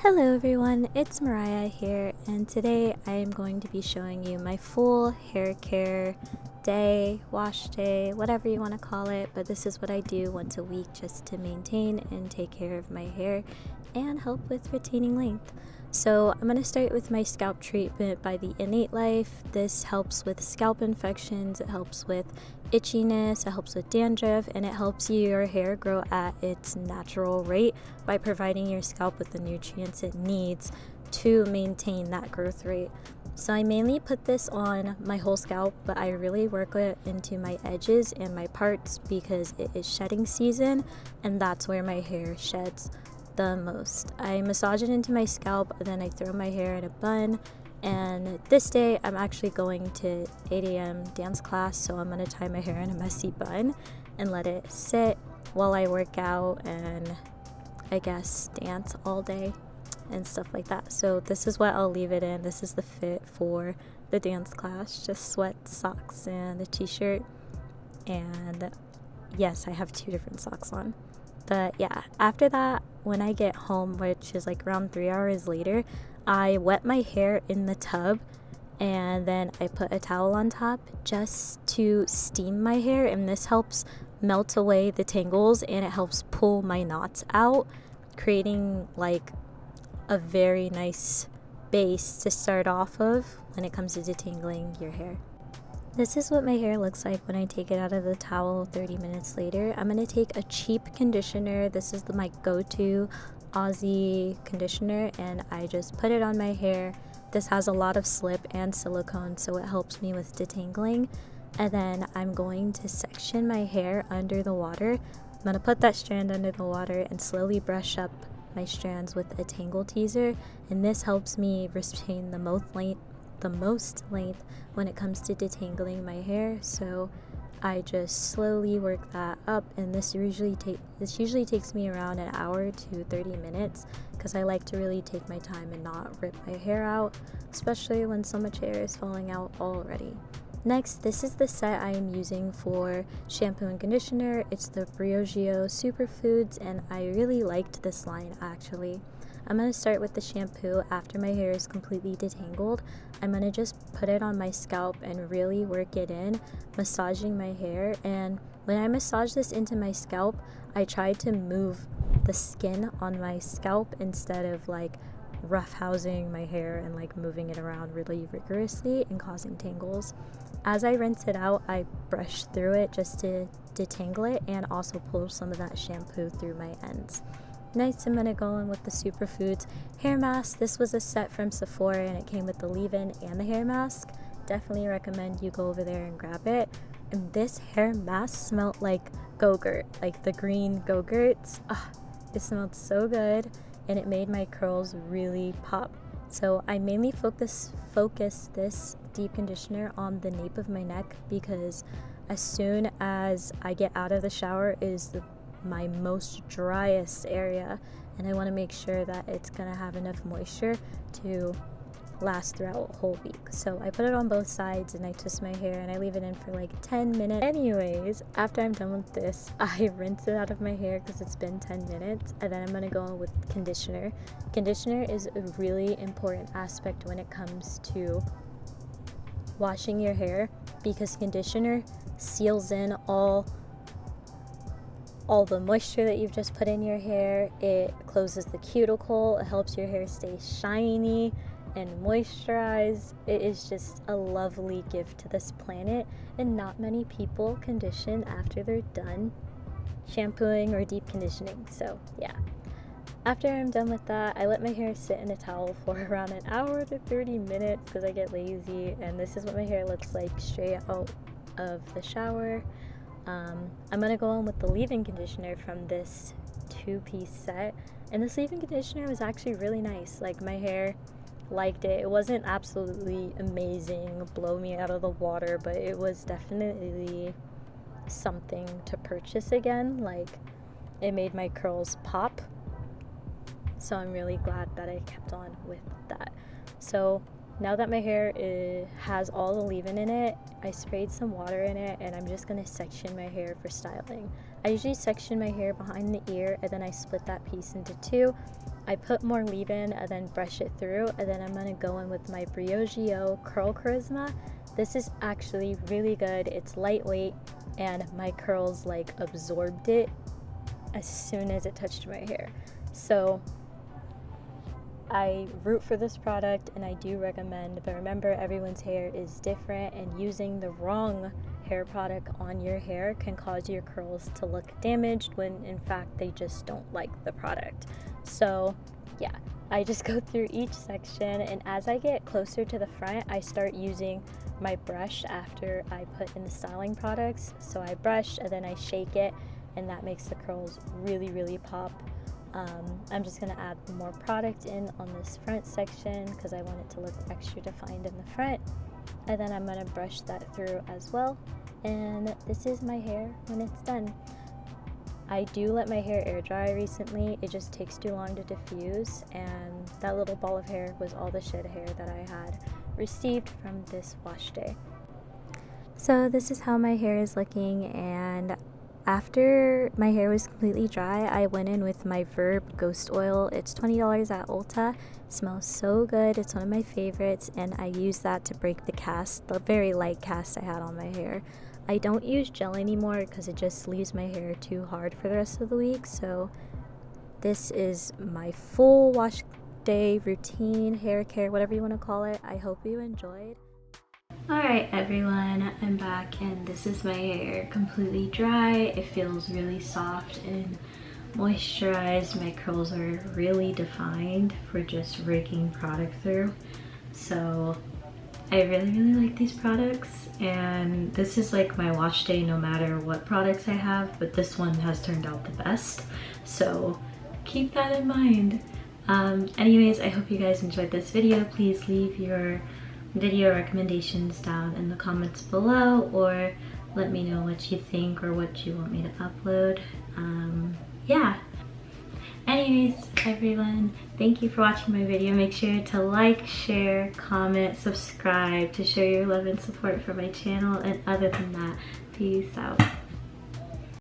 Hello everyone, it's Mariah here, and today I am going to be showing you my full hair care day, wash day, whatever you want to call it, but this is what I do once a week just to maintain and take care of my hair and help with retaining length. So I'm going to start with my scalp treatment by the Innate Life. This helps with scalp infections, it helps with itchiness, it helps with dandruff, and it helps your hair grow at its natural rate by providing your scalp with the nutrients it needs to maintain that growth rate. So I mainly put this on my whole scalp, but I really work it into my edges and my parts because it is shedding season and that's where my hair sheds the most. I massage it into my scalp, then I throw my hair in a bun. And this day I'm actually going to 8 a.m. dance class, so I'm going to tie my hair in a messy bun and let it sit while I work out and I guess dance all day and stuff like that. So this is what I'll leave it in. This is the fit for the dance class, just sweats, socks, and a t-shirt. And yes, I have 2 different socks on. But yeah, after that, when I get home, which is like around 3 hours later, I wet my hair in the tub and then I put a towel on top just to steam my hair, and this helps melt away the tangles and it helps pull my knots out, creating like a very nice base to start off of when it comes to detangling your hair. This is what my hair looks like when I take it out of the towel 30 minutes later. I'm going to take a cheap conditioner. This is my go-to Aussie conditioner, and I just put it on my hair. This has a lot of slip and silicone, so it helps me with detangling. And then I'm going to section my hair under the water. I'm going to put that strand under the water and slowly brush up my strands with a tangle teaser, and this helps me retain the most length when it comes to detangling my hair. So I just slowly work that up, and this usually takes me around an hour to 30 minutes because I like to really take my time and not rip my hair out, especially when so much hair is falling out already. Next, this is the set I am using for shampoo and conditioner. It's the Briogeo Superfoods, and I really liked this line actually. I'm going to start with the shampoo. After my hair is completely detangled, I'm going to just put it on my scalp and really work it in, massaging my hair. And when I massage this into my scalp, I try to move the skin on my scalp instead of like roughhousing my hair and like moving it around really rigorously and causing tangles. As I rinse it out, I brush through it just to detangle it and also pull some of that shampoo through my ends. Next, I'm going to go in with the Superfoods hair mask. This was a set from Sephora and it came with the leave-in and the hair mask. Definitely recommend you go over there and grab it. And this hair mask smelled like Go-Gurt, like the green Go-Gurts. It smelled so good and it made my curls really pop. So I mainly focus this deep conditioner on the nape of my neck because as soon as I get out of the shower is my most driest area, and I want to make sure that it's gonna have enough moisture to last throughout a whole week. So I put it on both sides and I twist my hair and I leave it in for like 10 minutes. Anyways, after I'm done with this, I rinse it out of my hair because it's been 10 minutes, and then I'm gonna go in with conditioner. Conditioner is a really important aspect when it comes to washing your hair because conditioner seals in all the moisture that you've just put in your hair. It closes the cuticle, it helps your hair stay shiny and moisturized. It is just a lovely gift to this planet, and not many people condition after they're done shampooing or deep conditioning. So yeah, after I'm done with that, I let my hair sit in a towel for around an hour to 30 minutes because I get lazy, and this is what my hair looks like straight out of the shower. I'm going to go on with the leave-in conditioner from this 2-piece set, and this leave-in conditioner was actually really nice. Like, my hair liked it. It wasn't absolutely amazing, blow me out of the water, but it was definitely something to purchase again. Like, it made my curls pop, so I'm really glad that I kept on with that. So now that my hair has all the leave-in in it, I sprayed some water in it, and I'm just going to section my hair for styling. I usually section my hair behind the ear, and then I split that piece into 2. I put more leave-in and then brush it through, and then I'm gonna go in with my Briogeo Curl Charisma. This is actually really good. It's lightweight, and my curls like absorbed it as soon as it touched my hair. So I root for this product and I do recommend, but remember, everyone's hair is different, and using the wrong hair product on your hair can cause your curls to look damaged when in fact they just don't like the product. So yeah, I just go through each section, and as I get closer to the front, I start using my brush after I put in the styling products. So I brush and then I shake it, and that makes the curls really pop. I'm just going to add more product in on this front section because I want it to look extra defined in the front, and then I'm going to brush that through as well. And this is my hair when it's done. I do let my hair air dry recently. It just takes too long to diffuse, and that little ball of hair was all the shed hair that I had received from this wash day. So this is how my hair is looking, and after my hair was completely dry, I went in with my Verb Ghost Oil. It's $20 at Ulta. It smells so good. It's one of my favorites, and I used that to break the cast, the very light cast I had on my hair. I don't use gel anymore because it just leaves my hair too hard for the rest of the week. So this is my full wash day routine, hair care, whatever you want to call it. I hope you enjoyed. Alright everyone, I'm back, and this is my hair, completely dry. It feels really soft and moisturized. My curls are really defined for just raking product through. So I really like these products, and this is like my wash day no matter what products I have, but this one has turned out the best, so keep that in mind. Anyways, I hope you guys enjoyed this video. Please leave your video recommendations down in the comments below, or let me know what you think or what you want me to upload. Yeah. Anyways, everyone, thank you for watching my video. Make sure to like, share, comment, subscribe to show your love and support for my channel, and other than that, peace out.